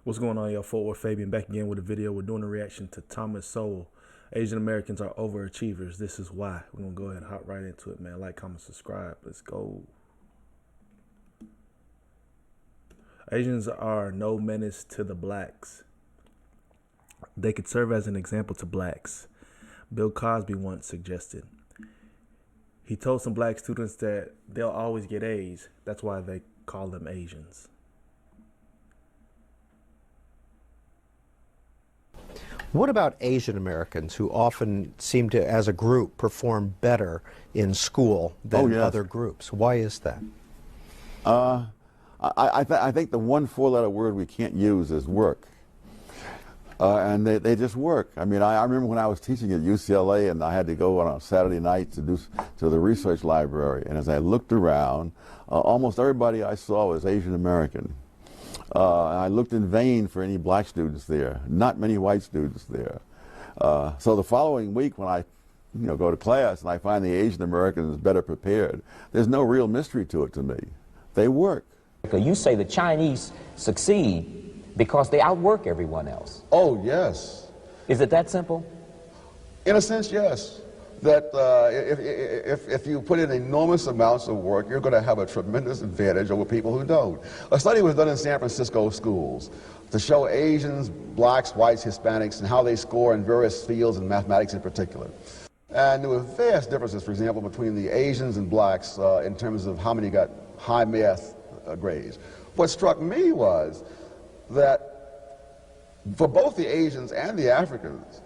What's going on, y'all? Fort Worth Fabian back again with a video. We're doing a reaction to Thomas Sowell. Asian Americans are overachievers. This is why. We're going to go ahead and hop right into it, man. Like, comment, subscribe. Let's go. Asians are no menace to the blacks. They could serve as an example to blacks. Bill Cosby once suggested. He told some black students that they'll always get A's. That's why they call them Asians. What about Asian Americans who often seem to, as a group, perform better in school than other groups? Why is that? I think the one four-letter word we can't use is work. And they just work. I mean, I remember when I was teaching at UCLA and I had to go on a Saturday night to the research library. And as I looked around, almost everybody I saw was Asian American. I looked in vain for any black students there, not many white students there. So the following week when I go to class and I find the Asian Americans better prepared, there's no real mystery to it to me. They work. You say the Chinese succeed because they outwork everyone else. Oh, yes. Is it that simple? In a sense, yes. That if you put in enormous amounts of work, you're going to have a tremendous advantage over people who don't. A study was done in San Francisco schools to show Asians, blacks, whites, Hispanics, and how they score in various fields, and mathematics in particular. And there were vast differences, for example, between the Asians and blacks in terms of how many got high math grades. What struck me was that for both the Asians and the Africans,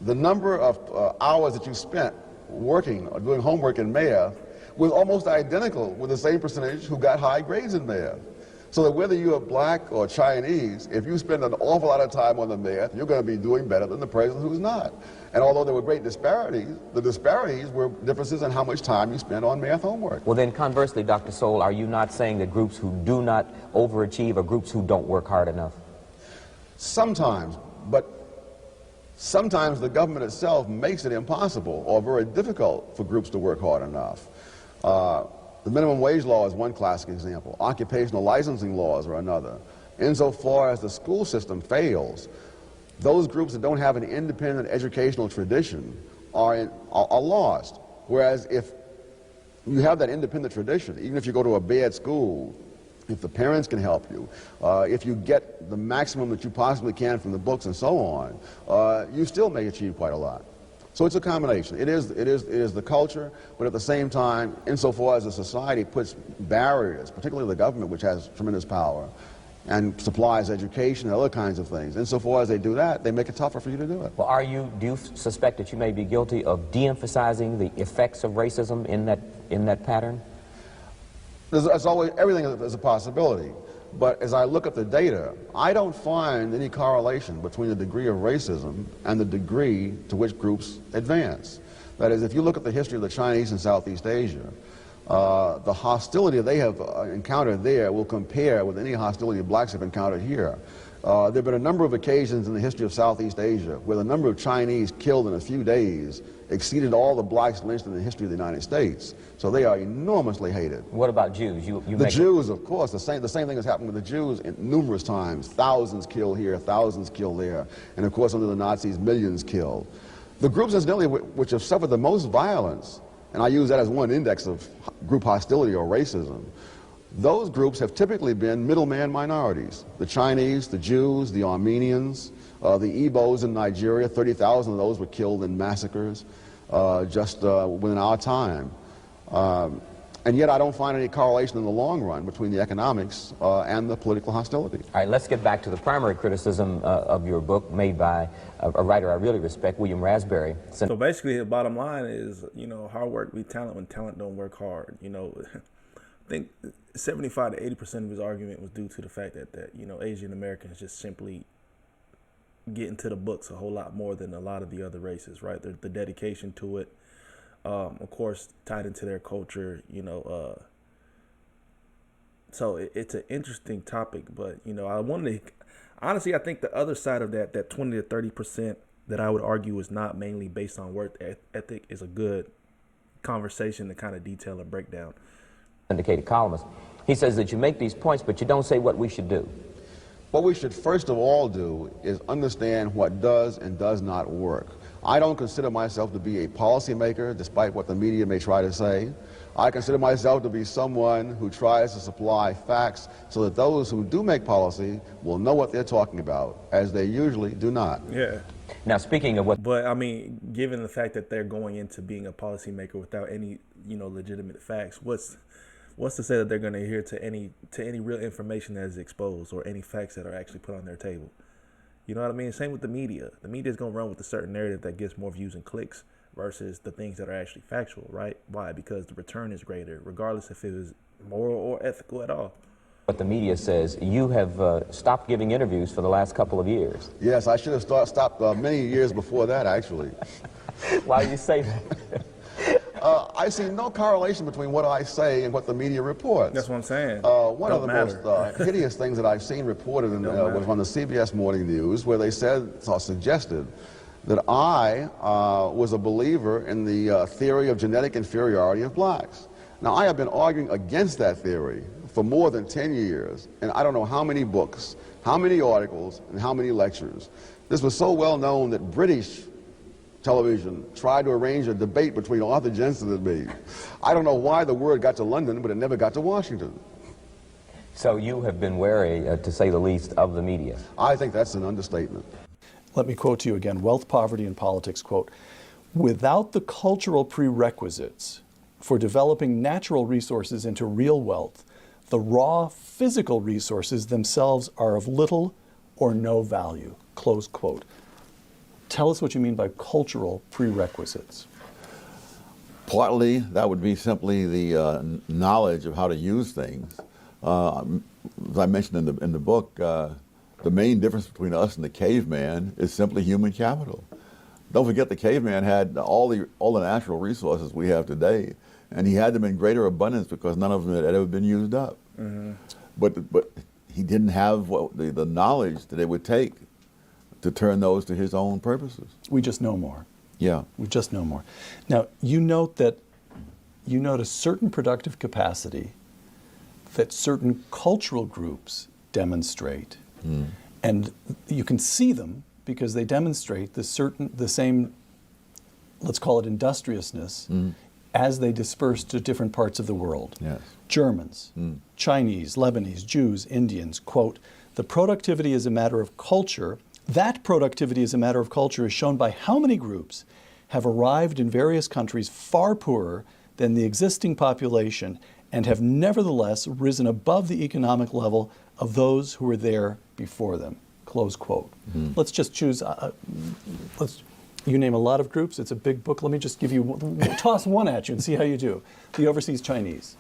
the number of hours that you spent working or doing homework in math was almost identical with the same percentage who got high grades in math. So that whether you're black or Chinese, if you spend an awful lot of time on the math, you're going to be doing better than the person who's not. And although there were great disparities, the disparities were differences in how much time you spent on math homework. Well, then conversely, Dr. Sowell, are you not saying that groups who do not overachieve are groups who don't work hard enough? Sometimes, but sometimes the government itself makes it impossible or very difficult for groups to work hard enough. The minimum wage law is one classic example. Occupational licensing laws are another. Insofar as the school system fails, those groups that don't have an independent educational tradition are lost. Whereas if you have that independent tradition, even if you go to a bad school, if the parents can help you, if you get the maximum that you possibly can from the books and so on, you still may achieve quite a lot. So it's a combination. It is the culture, but at the same time, insofar as the society puts barriers, particularly the government, which has tremendous power, and supplies education and other kinds of things, insofar as they do that, they make it tougher for you to do it. Well, do you suspect that you may be guilty of de-emphasizing the effects of racism in that pattern? There's always, everything is a possibility. But as I look at the data, I don't find any correlation between the degree of racism and the degree to which groups advance. That is, if you look at the history of the Chinese in Southeast Asia, the hostility they have encountered there will compare with any hostility blacks have encountered here. There have been a number of occasions in the history of Southeast Asia where the number of Chinese killed in a few days exceeded all the blacks lynched in the history of the United States. So they are enormously hated. What about Jews? The Jews, of course, the same thing has happened with the Jews numerous times. Thousands killed here, thousands killed there, and of course under the Nazis, millions killed. The groups, incidentally, which have suffered the most violence, and I use that as one index of group hostility or racism, those groups have typically been middleman minorities. The Chinese, the Jews, the Armenians, the Igbos in Nigeria, 30,000 of those were killed in massacres just within our time. And yet I don't find any correlation in the long run between the economics and the political hostility. All right, let's get back to the primary criticism of your book made by a writer I really respect, William Raspberry. So basically the bottom line is, hard work beats talent when talent don't work hard. I think 75 to 80% of his argument was due to the fact that Asian Americans just simply get into the books a whole lot more than a lot of the other races, right? The dedication to it, of course, tied into their culture, so it's an interesting topic, but, I wanted to, honestly, I think the other side of that 20 to 30% that I would argue is not mainly based on work ethic is a good conversation to kind of detail and break down. Indicated columnist. He says that you make these points, but you don't say what we should do. What we should first of all do is understand what does and does not work. I don't consider myself to be a policymaker, despite what the media may try to say. I consider myself to be someone who tries to supply facts so that those who do make policy will know what they're talking about, as they usually do not. Yeah. Now, speaking of what But I mean, given the fact that they're going into being a policymaker without any, legitimate facts, what's to say that they're going to adhere to any real information that is exposed or any facts that are actually put on their table? You know what I mean? Same with the media. The media is going to run with a certain narrative that gets more views and clicks versus the things that are actually factual, right? Why? Because the return is greater, regardless if it is moral or ethical at all. the media says, you have stopped giving interviews for the last couple of years. Yes, I should have stopped many years before that, actually. Why do you say that? I see no correlation between what I say and what the media reports. That's what I'm saying. One of the most hideous things that I've seen reported was on the CBS Morning News, where they said or suggested that I was a believer in the theory of genetic inferiority of blacks. Now, I have been arguing against that theory for more than 10 years, and I don't know how many books, how many articles, and how many lectures. This was so well known that British television tried to arrange a debate between Arthur Jensen and me. I don't know why the word got to London, but it never got to Washington. So you have been wary, to say the least, of the media. I think that's an understatement. Let me quote to you again, Wealth, Poverty, and Politics, quote, "Without the cultural prerequisites for developing natural resources into real wealth, the raw physical resources themselves are of little or no value," close quote. Tell us what you mean by cultural prerequisites. Partly, that would be simply the knowledge of how to use things. As I mentioned in the book, the main difference between us and the caveman is simply human capital. Don't forget the caveman had all the natural resources we have today, and he had them in greater abundance because none of them had ever been used up. Mm-hmm. But he didn't have the knowledge that it would take to turn those to his own purposes. We just know more. Yeah. We just know more. Now, you note a certain productive capacity that certain cultural groups demonstrate. Mm. And you can see them because they demonstrate the same, let's call it industriousness, as they disperse to different parts of the world. Yes. Germans, Chinese, Lebanese, Jews, Indians, quote, "The productivity is a matter of culture. That productivity is a matter of culture is shown by how many groups have arrived in various countries far poorer than the existing population and have nevertheless risen above the economic level of those who were there before them," close quote. Mm-hmm. Let's just choose, you name a lot of groups, it's a big book. Let me just toss one at you and see how you do. The overseas Chinese.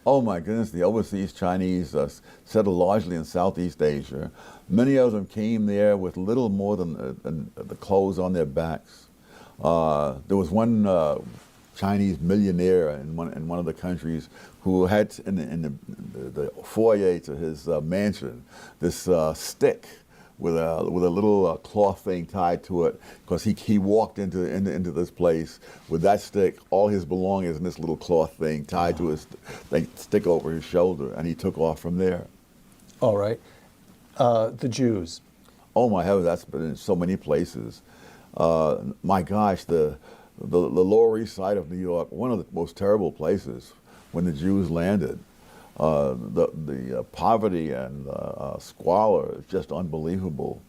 Oh my goodness, the overseas Chinese settled largely in Southeast Asia. Many of them came there with little more than the clothes on their backs. There was one Chinese millionaire in one of the countries who had in the foyer to his mansion this stick with a little cloth thing tied to it, because he walked into this place with that stick, all his belongings, and this little cloth thing tied to his stick over his shoulder, and he took off from there. All right. The Jews. Oh my heavens, that's been in so many places. My gosh, the Lower East Side of New York, one of the most terrible places when the Jews landed. The poverty and squalor is just unbelievable.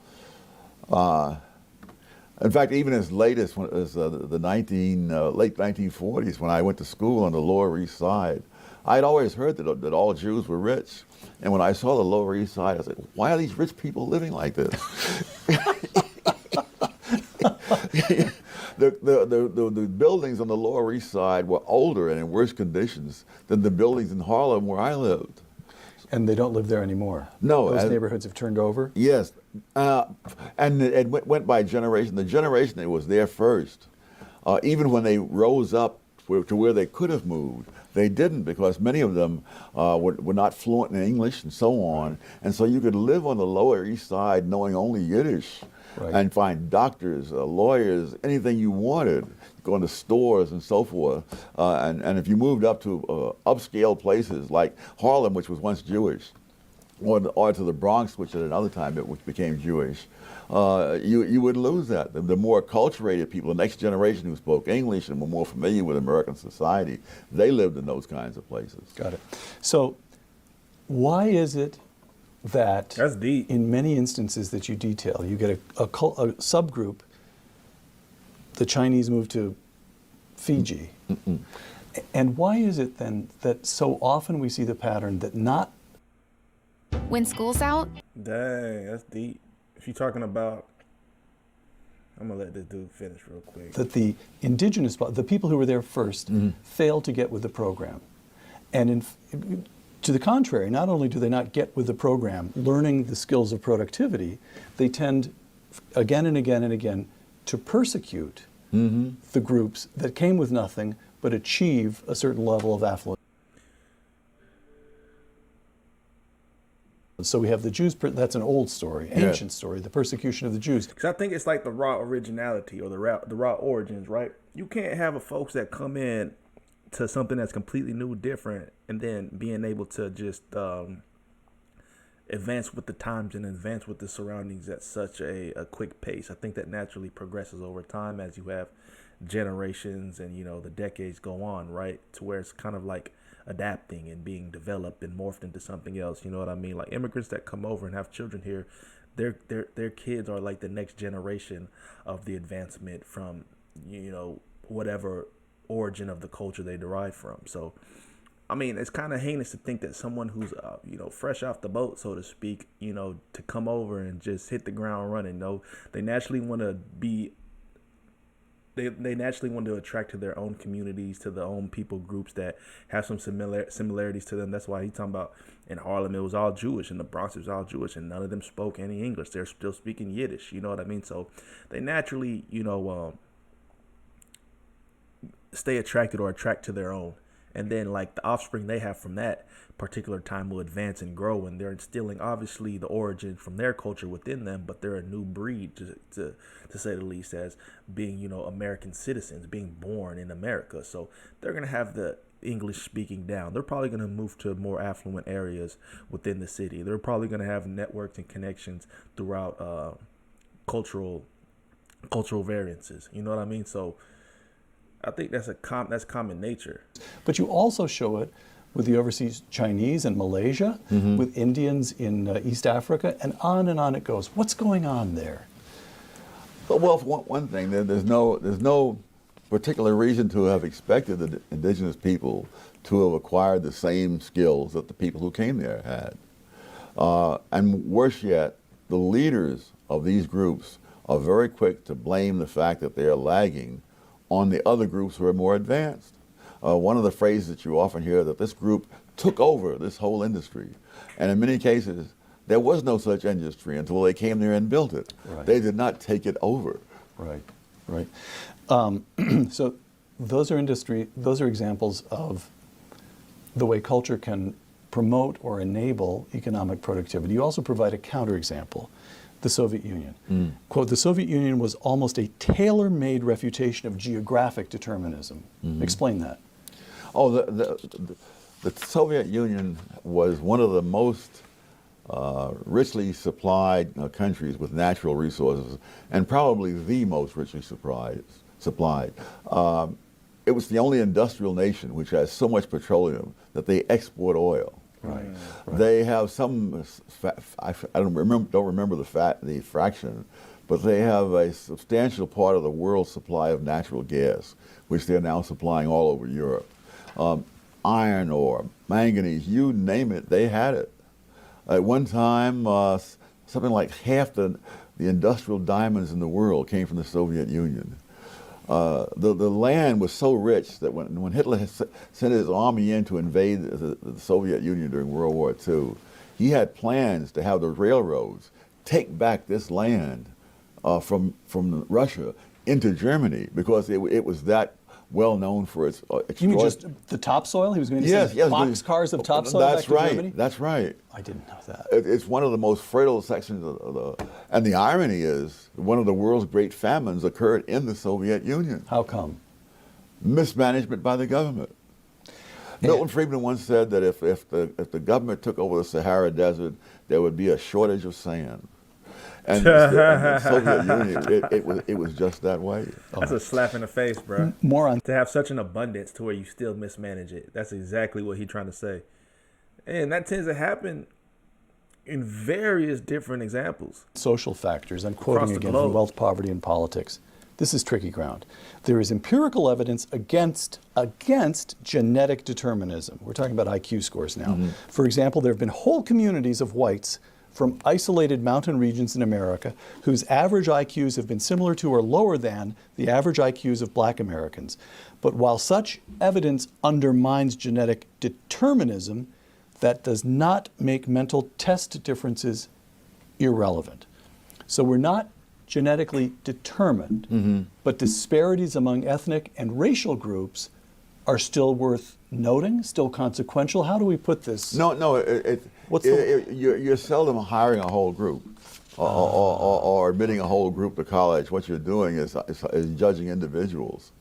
In fact, even as late as the late 1940s, when I went to school on the Lower East Side, I'd always heard that all Jews were rich. And when I saw the Lower East Side, I said, why are these rich people living like this? The buildings on the Lower East Side were older and in worse conditions than the buildings in Harlem where I lived. And they don't live there anymore? No. Those neighborhoods have turned over? Yes. And it went by generation. The generation that was there first, even when they rose up to where they could have moved, they didn't, because many of them were not fluent in English and so on. And so you could live on the Lower East Side knowing only Yiddish. Right. And find doctors, lawyers, anything you wanted, go into stores and so forth. And if you moved up to upscale places like Harlem, which was once Jewish, or to the Bronx, which at another time which became Jewish, you would lose that. The more acculturated people, the next generation who spoke English and were more familiar with American society, they lived in those kinds of places. Got it. So why is it that That's deep. in many instances that you detail, you get a subgroup, the Chinese move to Fiji, and why is it then that so often we see the pattern that not When school's out, Dang, that's deep. If you're talking about, I'm gonna let this dude finish real quick. that the indigenous, the people who were there first, fail to get with the program. And to the contrary, not only do they not get with the program, learning the skills of productivity, they tend again and again and again to persecute the groups that came with nothing but achieve a certain level of affluence. So we have the Jews, that's an old story, ancient story, the persecution of the Jews. Because I think it's like the raw originality or the raw origins, right? You can't have a folks that come in to something that's completely new, different, and then being able to just advance with the times and advance with the surroundings at such a quick pace. I think that naturally progresses over time as you have generations and, you know, the decades go on, right? To where it's kind of like adapting and being developed and morphed into something else. You know what I mean? Like immigrants that come over and have children here, their kids are like the next generation of the advancement from, you know, whatever origin of the culture they derive from. So, I mean, it's kind of heinous to think that someone who's, you know, fresh off the boat, so to speak, you know, to come over and just hit the ground running. No, they naturally want to be. They naturally want to attract to their own communities, to their own people groups that have some similarities to them. That's why he's talking about in Harlem, it was all Jewish. In the Bronx, it was all Jewish. And none of them spoke any English. They're still speaking Yiddish. You know what I mean? So they naturally, you know, stay attracted or attract to their own. And then like the offspring they have from that particular time will advance and grow, and they're instilling obviously the origin from their culture within them, but they're a new breed to say the least, as being, you know, American citizens, being born in America. So they're going to have the English speaking down. They're probably going to move to more affluent areas within the city. They're probably going to have networks and connections throughout cultural variances. You know what I mean? So I think that's common nature. But you also show it with the overseas Chinese in Malaysia, with Indians in East Africa, and on it goes. What's going on there? Well, for one thing, there's no particular reason to have expected the indigenous people to have acquired the same skills that the people who came there had. And worse yet, the leaders of these groups are very quick to blame the fact that they are lagging on the other groups who are more advanced. One of the phrases that you often hear, that this group took over this whole industry. And in many cases, there was no such industry until they came there and built it. Right. They did not take it over. Right, right. So those are examples of the way culture can promote or enable economic productivity. You also provide a counterexample, the Soviet Union. Quote, the Soviet Union was almost a tailor-made refutation of geographic determinism. Explain that. Oh, the Soviet Union was one of the most richly supplied countries with natural resources, and probably the most richly supplied. It was the only industrial nation which has so much petroleum that they export oil. Right. They have some, I don't remember the fraction, but they have a substantial part of the world's supply of natural gas, which they're now supplying all over Europe. Iron ore, manganese, you name it, they had it. At one time, something like half the industrial diamonds in the world came from the Soviet Union. The land was so rich that when Hitler sent his army in to invade the Soviet Union during World War II, he had plans to have the railroads take back this land from Russia into Germany, because it was that well known for its You mean just the topsoil? He was going to send boxcars of topsoil back to Germany? That's right. I didn't know that. It's one of the most fertile sections and the irony is, one of the world's great famines occurred in the Soviet Union. How come? Mismanagement by the government. Milton Friedman once said that if the government took over the Sahara Desert, there would be a shortage of sand. And the Soviet Union, it was just that way. That's a slap in the face, bro. More on To have such an abundance to where you still mismanage it. That's exactly what he's trying to say. And that tends to happen in various different examples. social factors. I'm Across quoting the again globe. from Wealth, Poverty, and Politics. This is tricky ground. There is empirical evidence against genetic determinism. We're talking about IQ scores now. For example, there have been whole communities of whites from isolated mountain regions in America whose average IQs have been similar to or lower than the average IQs of black Americans. But while such evidence undermines genetic determinism, that does not make mental test differences irrelevant. So we're not genetically determined, but disparities among ethnic and racial groups are still worth noting, still consequential. How do we put this? No, you're seldom hiring a whole group or admitting a whole group to college. What you're doing is judging individuals.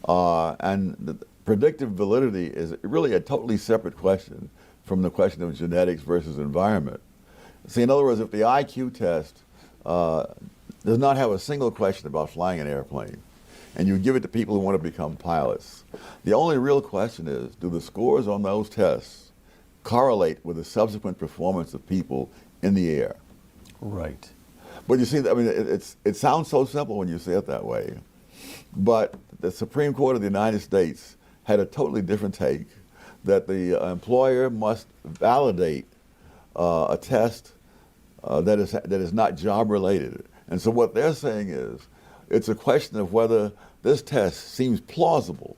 And the predictive validity is really a totally separate question from the question of genetics versus environment. See, in other words, if the IQ test does not have a single question about flying an airplane, and you give it to people who want to become pilots, the only real question is, do the scores on those tests correlate with the subsequent performance of people in the air? Right. But you see, I mean, it sounds so simple when you say it that way, but the Supreme Court of the United States had a totally different take, that the employer must validate a test that is not job related. And so what they're saying is, it's a question of whether this test seems plausible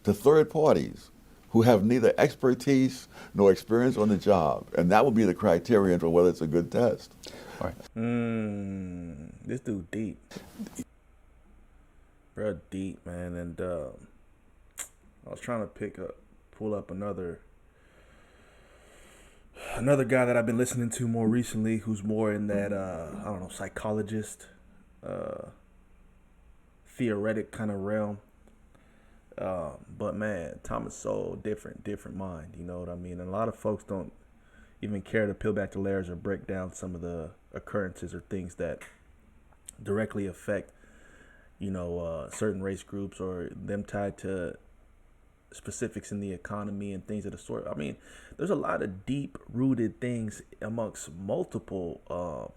to third parties who have neither expertise nor experience on the job. And that will be the criterion for whether it's a good test. All right. This dude deep. Bro, deep, man. And I was trying to pull up another guy that I've been listening to more recently, who's more in that I don't know, psychologist, theoretic kind of realm. But man, Thomas Sowell, different mind. You know what I mean? And a lot of folks don't even care to peel back the layers or break down some of the occurrences or things that directly affect, certain race groups or them tied to specifics in the economy and things of the sort. I mean, there's a lot of deep-rooted things amongst multiple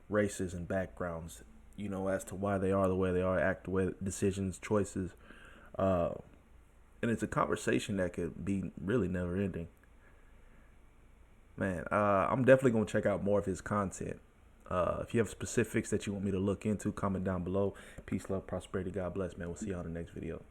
races and backgrounds, as to why they are the way they are, act the way, decisions, choices. And it's a conversation that could be really never-ending. Man, I'm definitely going to check out more of his content. If you have specifics that you want me to look into, comment down below. Peace, love, prosperity, God bless, man. We'll see you on the next video.